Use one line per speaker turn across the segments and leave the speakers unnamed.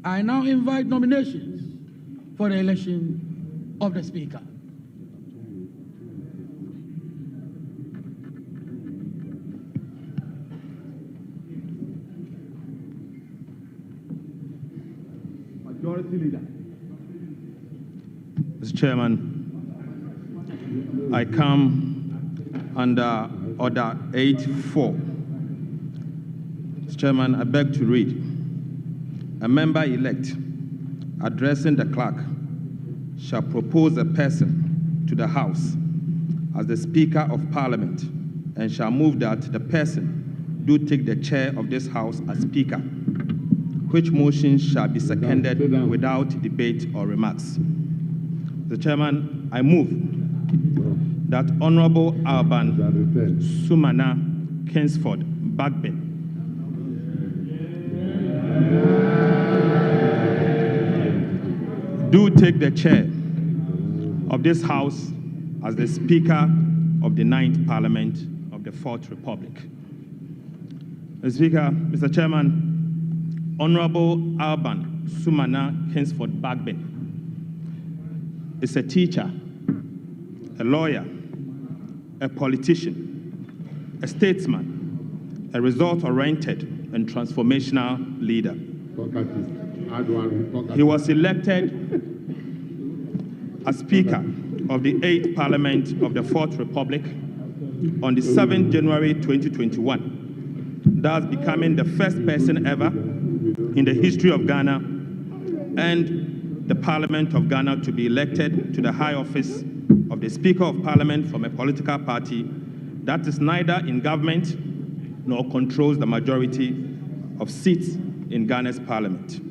I now invite nominations for the election of the Speaker.
Majority Leader.
Mr. Chairman, I come under Order 8.4. Mr. Chairman, I beg to read. A member-elect addressing the clerk shall propose a person to the House as the Speaker of Parliament and shall move that the person do take the chair of this House as Speaker, which motion shall be seconded without debate or remarks. Mr. Chairman, I move that Honorable Alban Sumana Kingsford Bagbin do take the chair of this House as the Speaker of the 9th Parliament of the 4th Republic. Mr. Speaker, Mr. Chairman, Honorable Alban Sumana Kingsford Bagbin is a teacher, a lawyer, a politician, a statesman, a result-oriented and transformational leader. He was elected as Speaker of the 8th Parliament of the 4th Republic on the 7th January 2021, thus becoming the first person ever in the history of Ghana and the Parliament of Ghana to be elected to the high office of the Speaker of Parliament from a political party that is neither in government nor controls the majority of seats in Ghana's Parliament.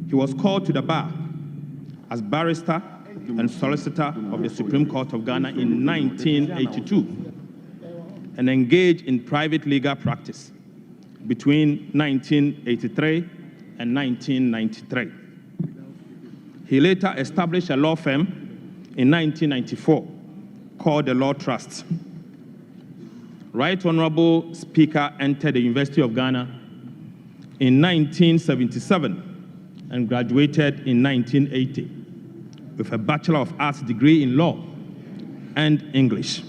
He was called to the bar as barrister and solicitor of the Supreme Court of Ghana in 1982 and engaged in private legal practice between 1983 and 1993. He later established a law firm in 1994 called the Law Trust. Right Honorable Speaker entered the University of Ghana in 1977 and graduated in 1980 with a Bachelor of Arts degree in Law and English.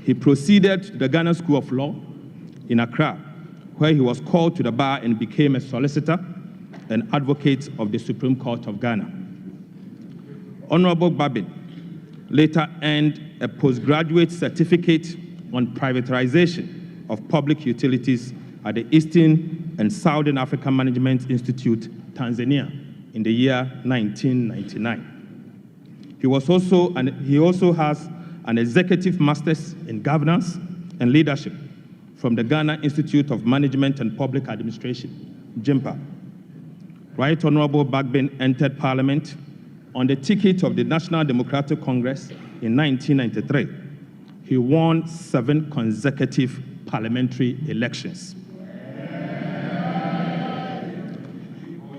He proceeded to the Ghana School of Law in Accra, where he was called to the bar and became a solicitor and advocate of the Supreme Court of Ghana. Honorable Bagbin later earned a postgraduate certificate on privatization of public utilities at the Eastern and Southern African Management Institute, Tanzania, in the year 1999. He also has an executive master's in governance and leadership from the Ghana Institute of Management and Public Administration, JIMPA. Right Honorable Bagbin entered Parliament on the ticket of the National Democratic Congress in 1993. He won 7 consecutive parliamentary elections.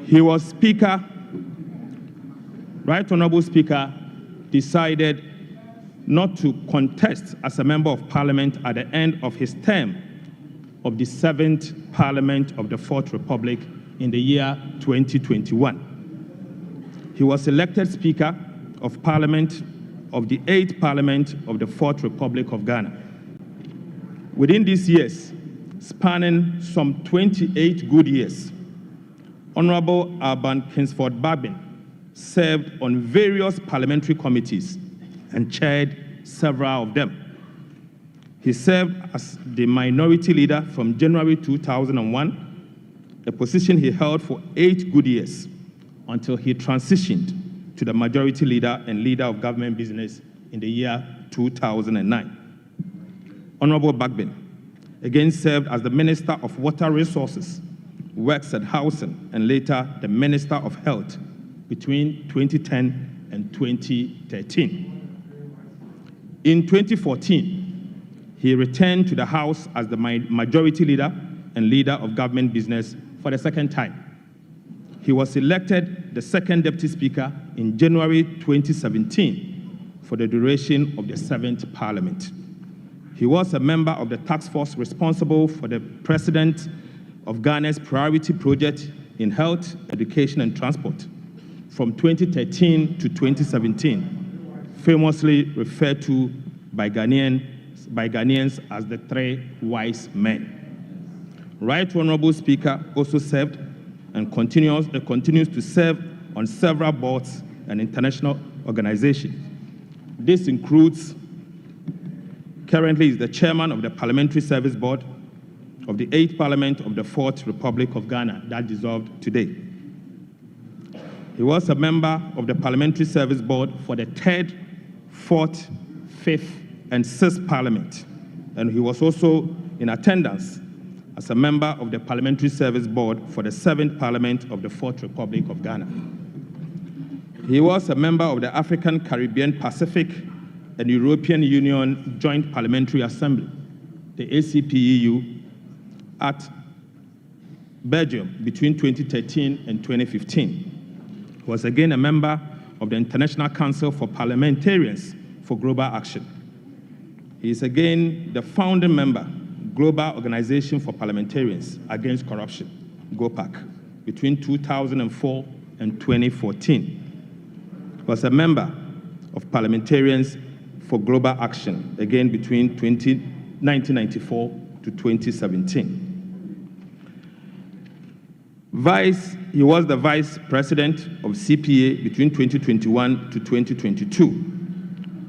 He was Speaker. Right Honorable Speaker decided not to contest as a Member of Parliament at the end of his term of the 7th Parliament of the 4th Republic in the year 2021. He was elected Speaker of Parliament of the 8th Parliament of the 4th Republic of Ghana. Within these years, spanning some 28 good years, Honorable Alban Kingsford Bagbin served on various parliamentary committees and chaired several of them. He served as the minority leader from January 2001, a position he held for 8 good years until he transitioned to the majority leader and leader of government business in the year 2009. Honorable Bagbin again served as the Minister of Water Resources, Works and Housing, and later the Minister of Health between 2010 and 2013. In 2014, he returned to the House as the majority leader and leader of government business for the second time. He was elected the second Deputy Speaker in January 2017 for the duration of the 7th Parliament. He was a member of the task force responsible for the President of Ghana's priority project in health, education, and transport from 2013 to 2017, famously referred to by Ghanaians as the 3 wise men. Right Honorable Speaker also served and continues to serve on several boards and international organizations. This includes, currently is the chairman of the Parliamentary Service Board of the 8th Parliament of the 4th Republic of Ghana that dissolved today. He was a member of the Parliamentary Service Board for the 3rd, 4th, 5th, and 6th Parliament, and he was also in attendance as a member of the Parliamentary Service Board for the 7th Parliament of the 4th Republic of Ghana. He was a member of the African, Caribbean, Pacific, and European Union Joint Parliamentary Assembly, the ACPEU, at Belgium between 2013 and 2015. He was again a member of the International Council for Parliamentarians for Global Action. He is again the founding member, Global Organization for Parliamentarians Against Corruption, GOPAC, between 2004 and 2014. He was a member of Parliamentarians for Global Action, again between 1994 to 2017. He was the vice president of CPA between 2021 to 2022.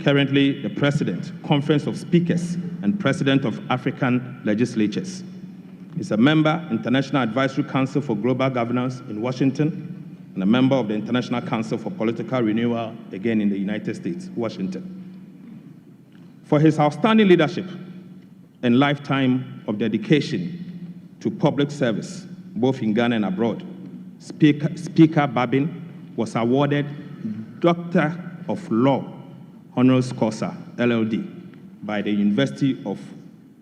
Currently the president, Conference of Speakers, and president of African Legislatures. He's a member, International Advisory Council for Global Governance in Washington, and a member of the International Council for Political Renewal, again in the United States, Washington. For his outstanding leadership and lifetime of dedication to public service, both in Ghana and abroad, Speaker Bagbin was awarded Doctor of Law Honoris Causa, LLD, by the University of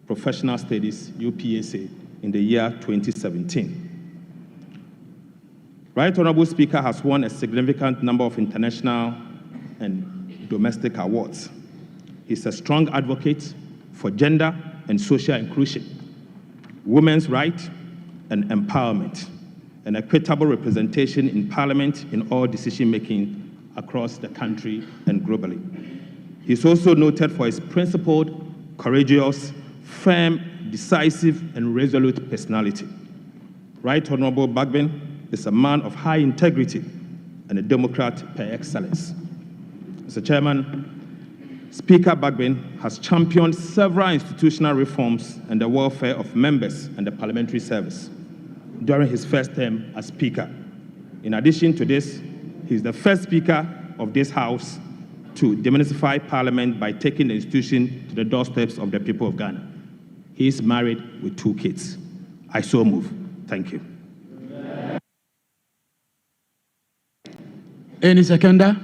Professional Studies, UPSA, in the year 2017. Right Honorable Speaker has won a significant number of international and domestic awards. He's a strong advocate for gender and social inclusion, women's rights and empowerment, and equitable representation in Parliament in all decision-making across the country and globally. He's also noted for his principled, courageous, firm, decisive, and resolute personality. Right Honorable Bagbin is a man of high integrity and a Democrat per excellence. Mr. Chairman, Speaker Bagbin has championed several institutional reforms and the welfare of members and the parliamentary service during his first term as Speaker. In addition to this, he is the first Speaker of this House to demystify Parliament by taking the institution to the doorsteps of the people of Ghana. He is married with 2 kids. I so move. Thank you.
Any seconder?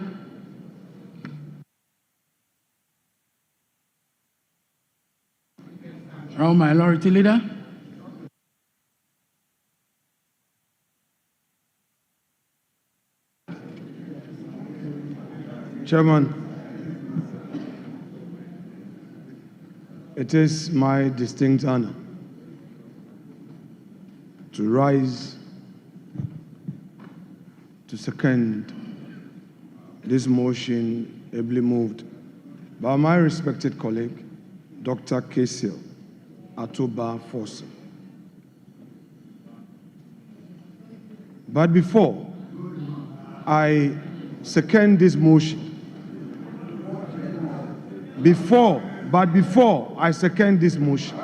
Round Minority Leader.
Chairman, it is my distinct honor to rise to second this motion ably moved by my respected colleague, Dr. Kesil Atoba Fossa. But before I second this motion, before I second this motion,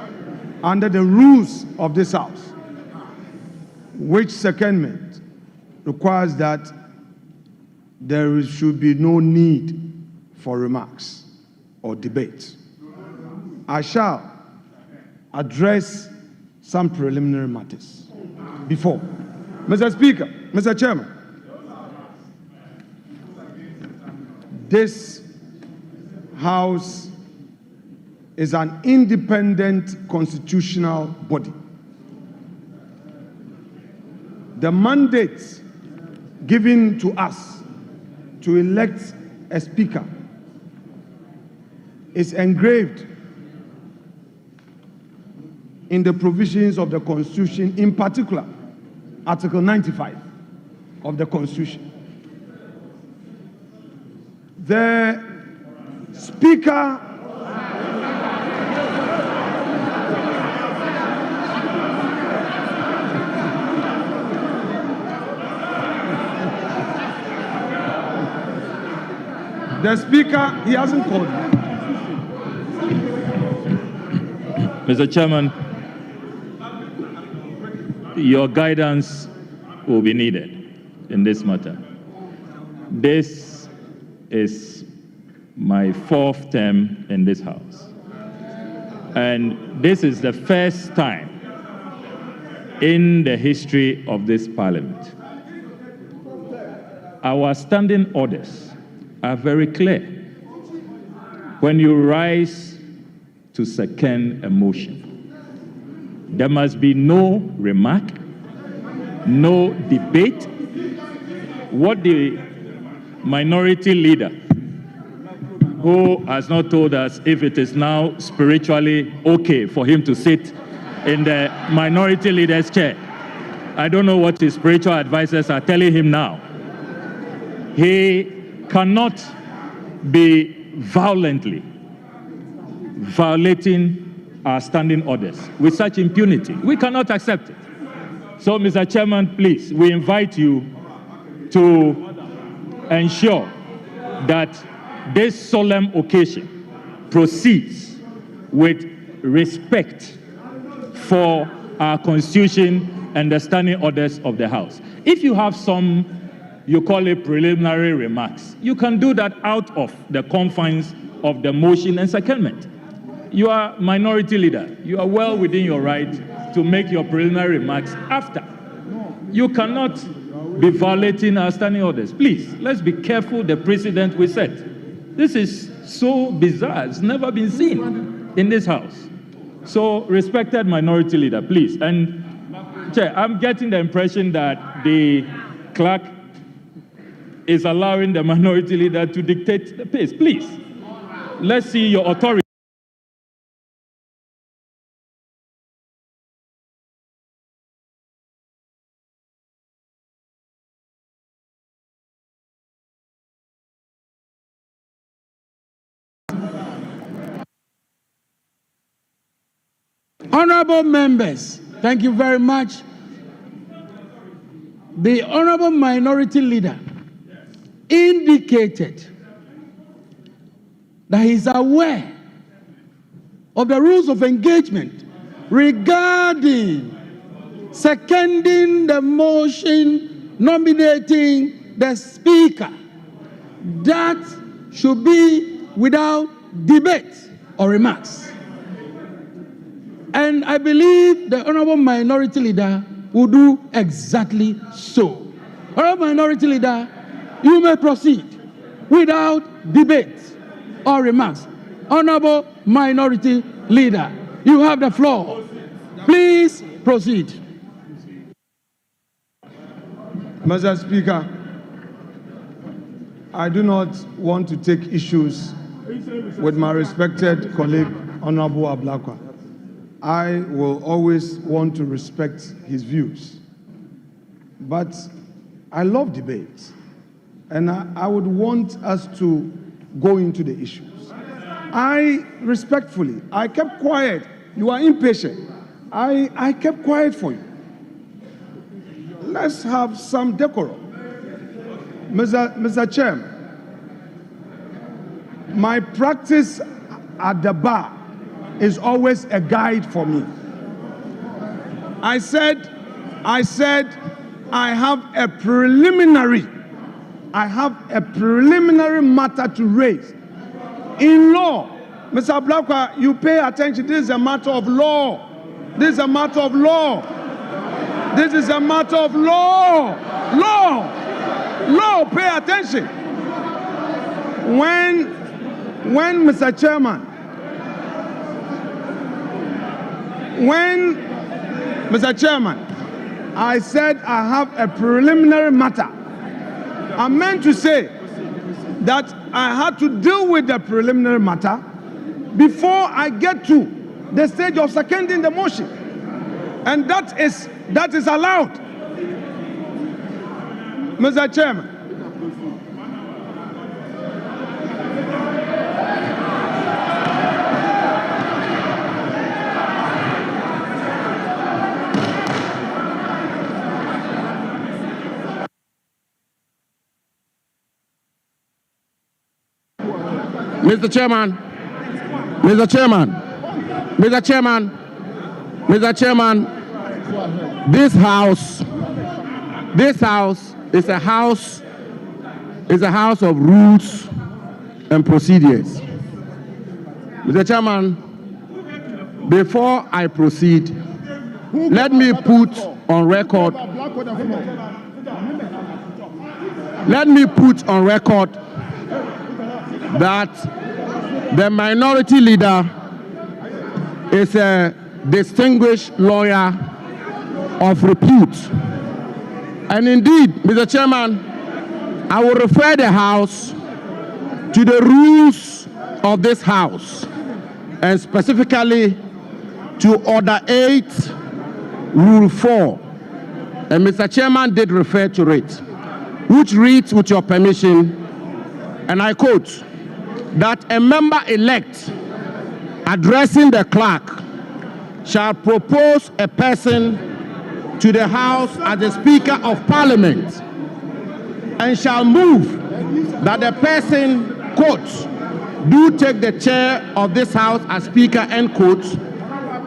under the rules of this House, which secondment requires that there should be no need for remarks or debate, I shall address some preliminary matters. Before, Mr. Speaker, Mr. Chairman, this House is an independent constitutional body. The mandate given to us to elect a speaker is engraved in the provisions of the Constitution, in particular Article 95 of the Constitution. The Speaker he hasn't called me.
Mr. Chairman, your guidance will be needed in this matter. This is my 4th term in this House. And this is the first time in the history of this Parliament. Our standing orders are very clear. When you rise to second a motion, there must be no remark, no debate. What the minority leader, who has not told us if it is now spiritually okay for him to sit in the minority leader's chair. I don't know what his spiritual advisors are telling him now. He cannot be violating our standing orders with such impunity. We cannot accept it. So, Mr. Chairman, please, we invite you to ensure that this solemn occasion proceeds with respect for our Constitution and the standing orders of the House. If you have some, you call it preliminary remarks, you can do that out of the confines of the motion and secondment. You are minority leader. You are well within your right to make your preliminary remarks after. You cannot be violating our standing orders. Please, let's be careful the precedent we set. This is so bizarre. It's never been seen in this House. So, respected minority leader, please. And, Chair, I'm getting the impression that the clerk is allowing the minority leader to dictate the pace. Please, let's see your authority.
Honorable members, thank you very much. The Honorable Minority Leader indicated that he is aware of the rules of engagement regarding seconding the motion nominating the Speaker. That should be without debate or remarks. And I believe the Honorable Minority Leader will do exactly so. Honorable Minority Leader, you may proceed without debate or remarks. Honorable Minority Leader, you have the floor. Please proceed.
Mr. Speaker, I do not want to take issues with my respected colleague, Honorable Ablakwa. I will always want to respect his views. But I love debates, and I would want us to go into the issues. I kept quiet. You are impatient. I kept quiet for you. Let's have some decorum. Mr. Chairman, my practice at the bar is always a guide for me. I said I have a preliminary matter to raise. In law, Mr. Blakwa, you pay attention. This is a matter of law. This is a matter of law. This is a matter of law. Law, pay attention. When Mr. Chairman, I said I have a preliminary matter, I meant to say that I had to deal with the preliminary matter before I get to the stage of seconding the motion. And that is allowed. Mr. Chairman.
Mr. Chairman, Mr. Chairman, Mr. Chairman, Mr. Chairman, this house is a house of rules and procedures. Mr. Chairman, before I proceed, let me put on record that the minority leader is a distinguished lawyer of repute. And indeed, Mr. Chairman, I will refer the House to the rules of this House, and specifically to Order 8, Rule 4. And Mr. Chairman did refer to it, which reads, with your permission, and I quote, that a member-elect addressing the clerk shall propose a person to the House as the Speaker of Parliament and shall move that the person, quote, do take the chair of this House as Speaker, end quote,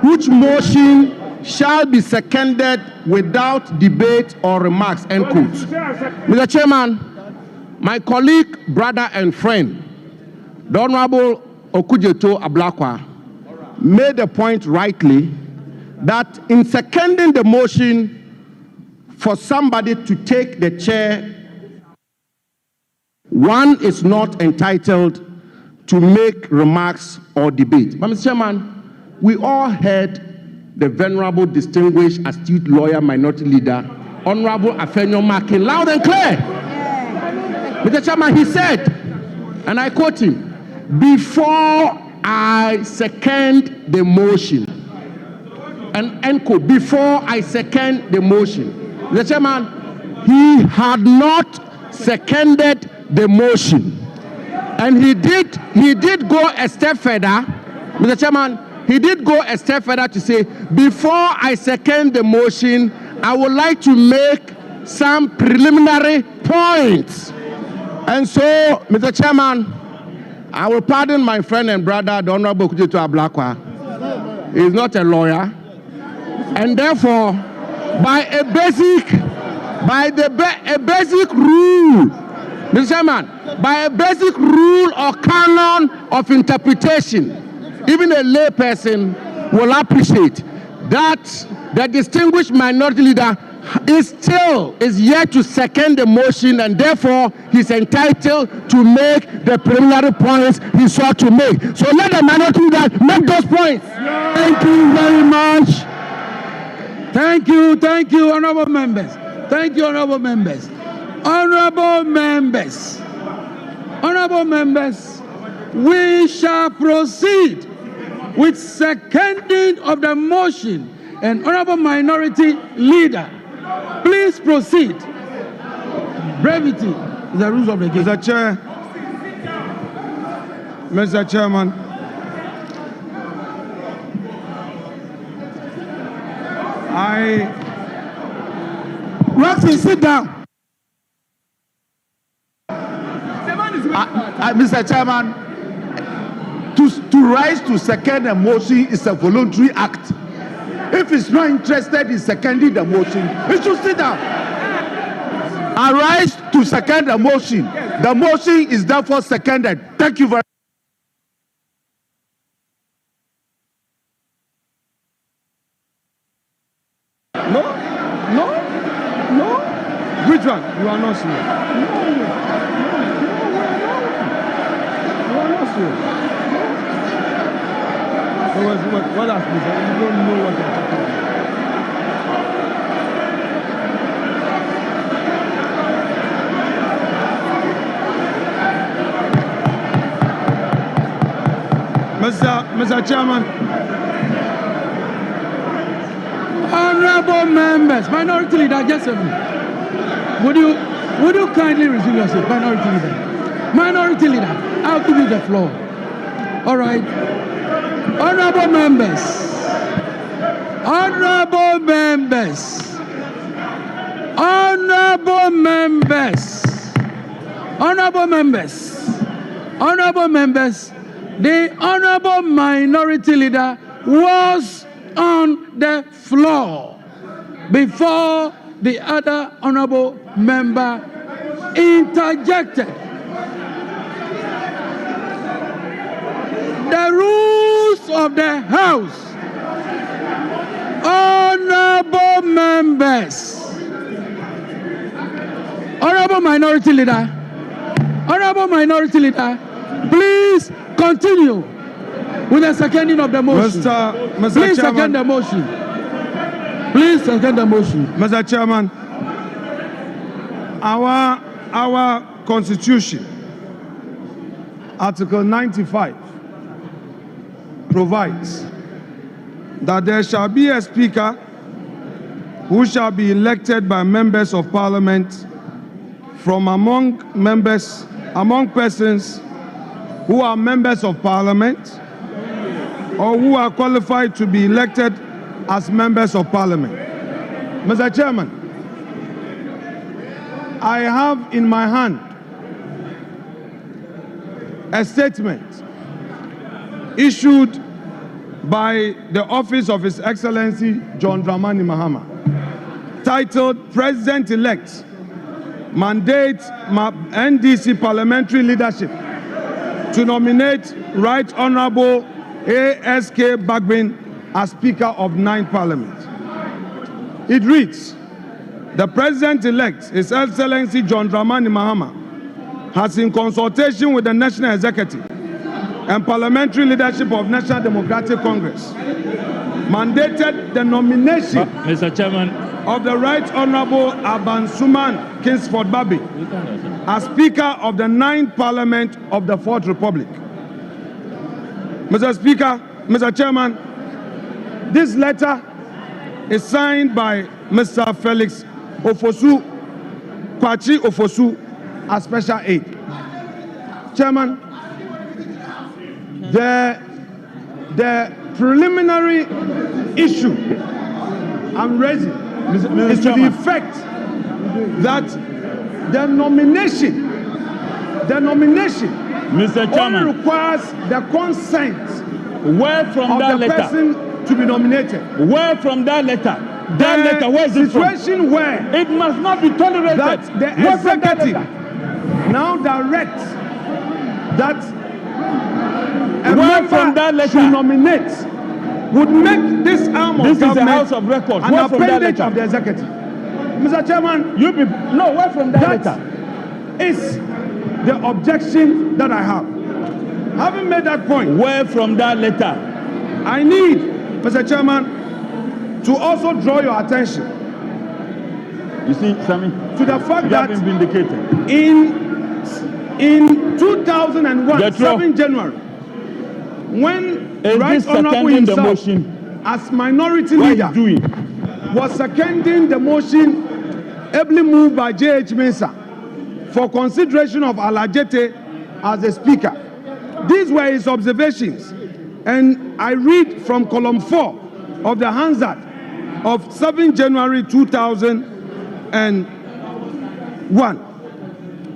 which motion shall be seconded without debate or remarks, end quote. Mr. Chairman, my colleague, brother, and friend, the Honorable Okujeto Ablakwa, made the point rightly that in seconding the motion for somebody to take the chair, one is not entitled to make remarks or debate. But Mr. Chairman, we all heard the venerable, distinguished, astute lawyer, minority leader, Honorable Afenyo Makin, loud and clear. Mr. Chairman, he said, and I quote him, before I second the motion, and end quote, before I second the motion. Mr. Chairman, he had not seconded the motion. And he did go a step further, Mr. Chairman, he did go a step further to say, before I second the motion, I would like to make some preliminary points. And so, Mr. Chairman, I will pardon my friend and brother, the Honorable Okujeto Ablakwa. He is not a lawyer. And therefore, by a basic rule, Mr. Chairman, by a basic rule or canon of interpretation, even a lay person will appreciate that the distinguished minority leader is yet to second the motion, and therefore he's entitled to make the preliminary points he sought to make. So let the minority leader make those points. Thank you very much. Thank you, honorable members. Thank you, honorable members. Honorable members, we shall proceed with seconding of the motion. And honorable minority leader, please proceed. Brevity is the rules of the game.
Mr. Chairman,
Roxy, sit down.
Mr. Chairman, to rise to second a motion is a voluntary act. If he's not interested in seconding the motion, he should sit down. I rise to second the motion. The motion is therefore seconded. Thank you very much.
No. Which one? You are not sure. You are not sure. What has been said? You don't know what you're talking about. Mr. Chairman.
Honorable members, minority leader, just a minute. Would you kindly resume your seat, Minority Leader? Minority Leader, I'll give you the floor. All right. Honorable members. Honorable members. Honorable members. Honorable members. Honorable members. The Honorable Minority Leader was on the floor before the other Honorable member interjected. The rules of the House. Honorable members. Honorable Minority Leader. Honorable Minority Leader, please continue with the seconding of the motion.
Mr.
Please
Chairman.
second the motion. Please second the motion.
Mr. Chairman, our Constitution, Article 95, provides that there shall be a Speaker who shall be elected by members of Parliament from among persons who are members of Parliament or who are qualified to be elected as members of Parliament. Mr. Chairman, I have in my hand a statement issued by the office of His Excellency John Dramani Mahama, titled President-elect Mandate NDC Parliamentary Leadership to nominate Right Honorable ASK Bagbin as Speaker of 9th Parliament. It reads, the President-elect, His Excellency John Dramani Mahama, has in consultation with the National Executive and Parliamentary Leadership of National Democratic Congress, mandated the nomination
Mr. Chairman,
of the Right Honorable Alban Kingsford Bagbin as Speaker of the 9th Parliament of the 4th Republic. Mr. Speaker, Mr. Chairman, this letter is signed by Mr. Felix Ofosu, Kwachi Ofosu, as Special Aide. Chairman, the preliminary issue I'm raising is to the effect that the nomination
Mr. Chairman,
only requires the consent
where from
of
that
the
letter?
person to be nominated.
Where from that letter? That letter, where is it from?
Situation where
It must not be tolerated.
that the
Where from that
executive
letter?
now directs that a
Where from that
member
letter?
should nominate would make this arm of
This is the
government
House of Records.
an
Where from that
appendage
letter?
of the executive. Mr. Chairman,
No, where from that
that
letter?
is the objection that I have. Having made that point,
Where from that letter?
I need, Mr. Chairman, to also draw your attention
You see, Sammy,
to the fact
you
that
have been vindicated.
in 2001,
Jethro.
7 January, when
Is
Right
this
Honorable
seconding the
himself,
motion?
as minority
What
leader,
are you doing?
was seconding the motion ably moved by J.H. Mensah for consideration of Alajete as the Speaker. These were his observations, and I read from column 4 of the Hansard of 7 January 2001.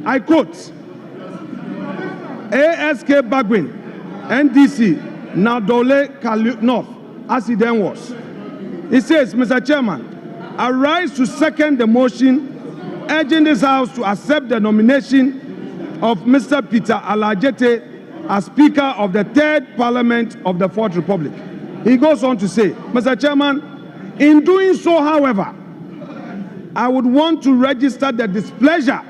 I quote, ASK Bagbin, NDC, Nadole Kali North, as he then was. He says, Mr. Chairman, I rise to second the motion urging this House to accept the nomination of Mr. Peter Alajete as Speaker of the 3rd Parliament of the 4th Republic. He goes on to say, Mr. Chairman, in doing so, however, I would want to register the displeasure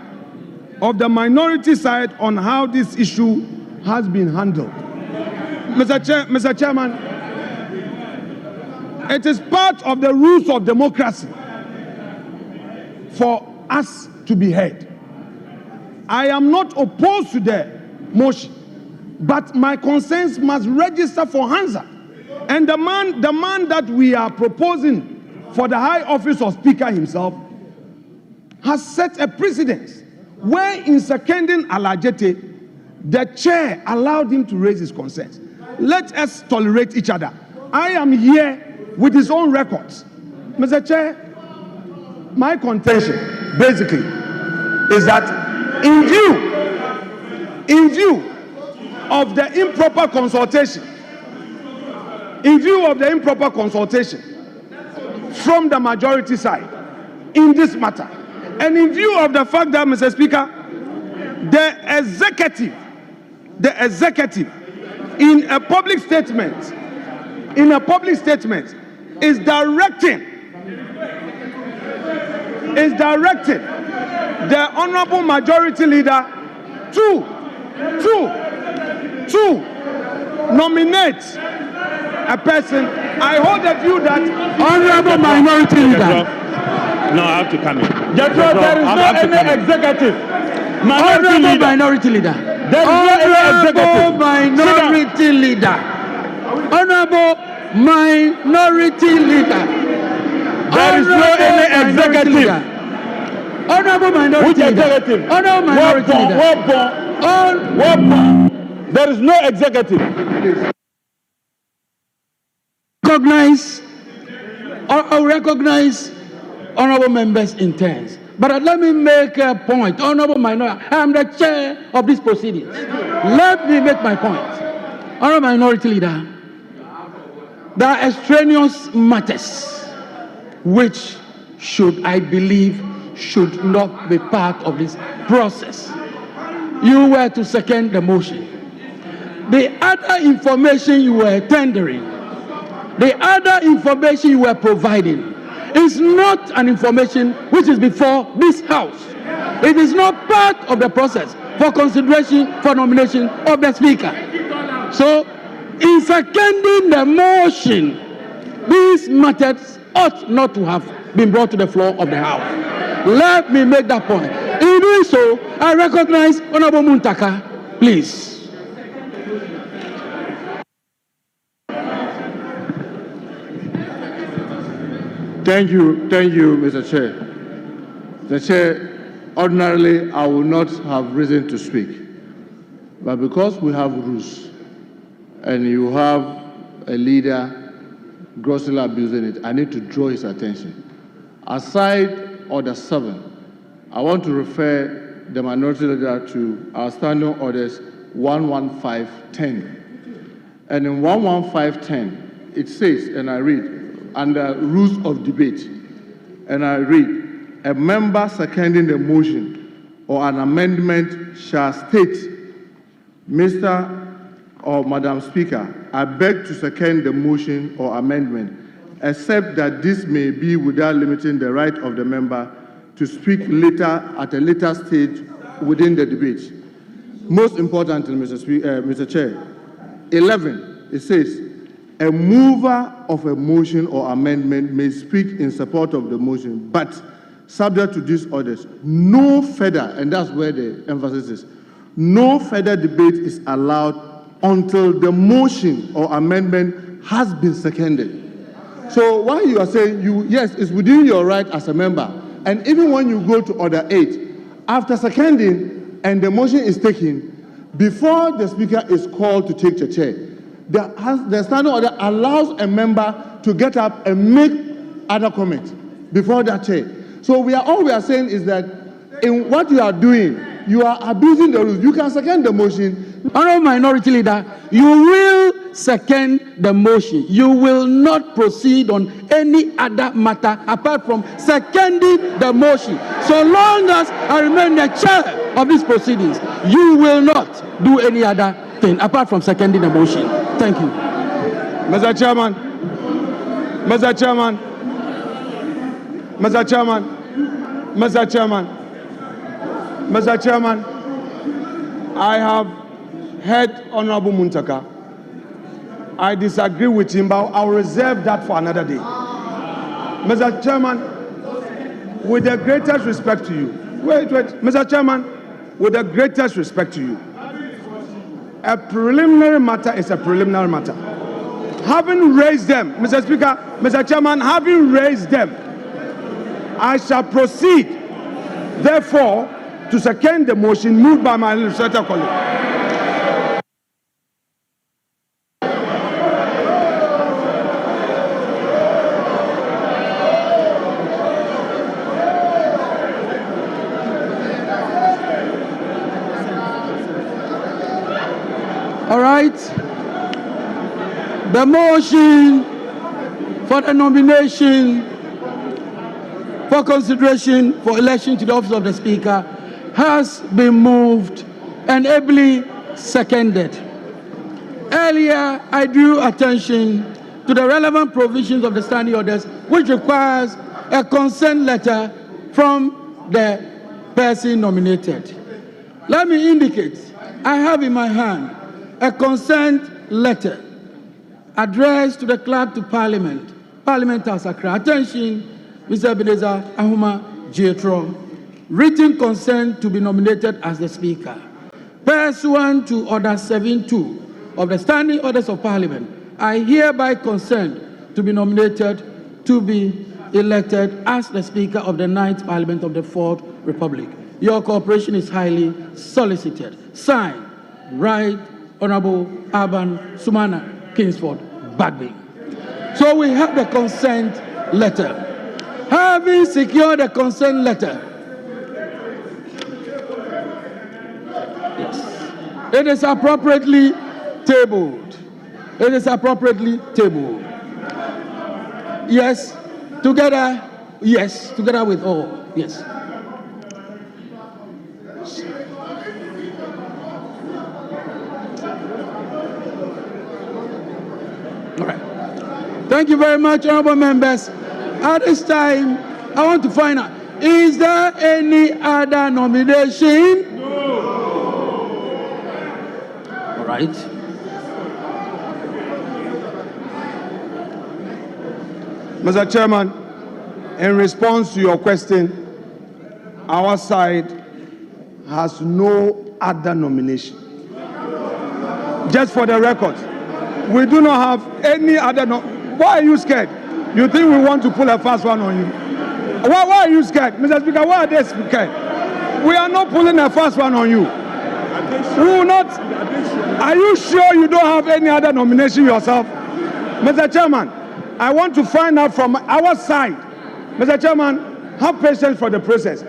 of the minority side on how this issue has been handled. Mr. Chairman, it is part of the rules of democracy for us to be heard. I am not opposed to the motion, but my concerns must register for Hansard. And the man that we are proposing for the high office of Speaker himself has set a precedent where in seconding Alajete, the chair allowed him to raise his concerns. Let us tolerate each other. I am here with his own records. Mr. Chair, my contention basically is that in view of the improper consultation, from the majority side in this matter, and in view of the fact that, Mr. Speaker, the executive in a public statement is directing the honorable majority leader to nominate a person. I hold the view that
Honorable minority leader.
No, I have to come in.
There is no any executive.
Honorable minority leader. Honorable minority leader. Honorable minority leader.
There is no any executive.
Honorable minority
Which
leader.
executive?
Honorable minority leader.
There is no executive.
Recognize honorable members' intents. But let me make a point. Honorable minority, I am the chair of these proceedings. Let me make my point. Honorable minority leader, there are extraneous matters which I believe should not be part of this process. You were to second the motion. The other information you were tendering, the other information you were providing is not an information which is before this House. It is not part of the process for consideration for nomination of the Speaker. So, in seconding the motion, these matters ought not to have been brought to the floor of the House. Let me make that point. In doing so, I recognize Honorable Muntaka. Please.
Thank you, Mr. Chair. The Chair, ordinarily, I would not have reason to speak. But because we have rules, and you have a leader grossly abusing it, I need to draw his attention. Aside Order 7, I want to refer the minority leader to our standing orders 11510. And in 11510, it says, and I read, under rules of debate, and I read, a member seconding the motion or an amendment shall state, Mr. or Madam Speaker, I beg to second the motion or amendment, except that this may be without limiting the right of the member to speak later at a later stage within the debate. Most importantly, Mr. Chair, 11, it says, a mover of a motion or amendment may speak in support of the motion, but subject to these orders, no further, and that's where the emphasis is, no further debate is allowed until the motion or amendment has been seconded. So while you are saying, yes, it's within your right as a member, and even when you go to Order 8, after seconding and the motion is taken, before the Speaker is called to take the chair, the standing order allows a member to get up and make other comments before that chair. So all we are saying is that in what you are doing, you are abusing the rules. You can second the motion.
Honorable Minority Leader, you will second the motion. You will not proceed on any other matter apart from seconding the motion. So long as I remain the chair of these proceedings, you will not do any other thing apart from seconding the motion. Thank you.
Mr. Chairman, Mr. Chairman, Mr. Chairman, Mr. Chairman, Mr. Chairman, I have heard Honorable Muntaka. I disagree with him, but I'll reserve that for another day. Mr. Chairman, with the greatest respect to you, Mr. Chairman, with the greatest respect to you, a preliminary matter is a preliminary matter. Having raised them, Mr. Speaker, Mr. Chairman, having raised them, I shall proceed, therefore, to second the motion moved by my legislator colleague.
All right. The motion for the nomination for consideration for election to the office of the Speaker has been moved and ably seconded. Earlier, I drew attention to the relevant provisions of the standing orders, which requires a consent letter from the person nominated. Let me indicate, I have in my hand a consent letter addressed to the Clerk to Parliament, Parliament House Accra. Attention, Mr. Ebenezer Ahuma Jetro. Written consent to be nominated as the Speaker. Pursuant to Order 7.2 of the Standing Orders of Parliament, I hereby consent to be nominated to be elected as the Speaker of the 9th Parliament of the 4th Republic. Your cooperation is highly solicited. Signed, Right Honorable Alban Kingsford Bagbin. So we have the consent letter. Having secured the consent letter, yes, it is appropriately tabled. It is appropriately tabled. Yes, together. Yes, together with all. Yes. All right. Thank you very much, honorable members. At this time, I want to find out, is there any other nomination? No. All right.
Mr. Chairman, in response to your question, our side has no other nomination. Just for the record, we do not have any other. Why are you scared? You think we want to pull a fast one on you? Why are you scared? Mr. Speaker, why are they scared? We are not pulling a fast one on you. We will not. Are you sure you don't have any other nomination yourself? Mr. Chairman, I want to find out from our side. Mr. Chairman, have patience for the process.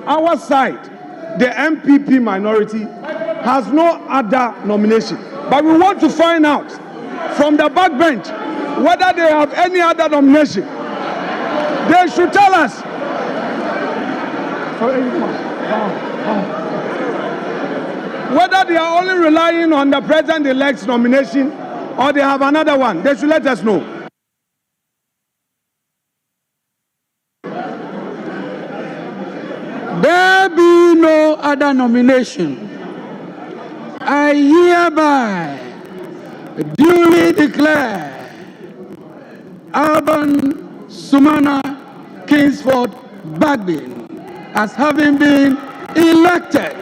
Our side, the MPP minority, has no other nomination. But we want to find out from the backbench whether they have any other nomination. They should tell us. Whether they are only relying on the president-elect's nomination or they have another one. They should let us know.
There be no other nomination. I hereby duly declare Alban Kingsford Bagbin as having been elected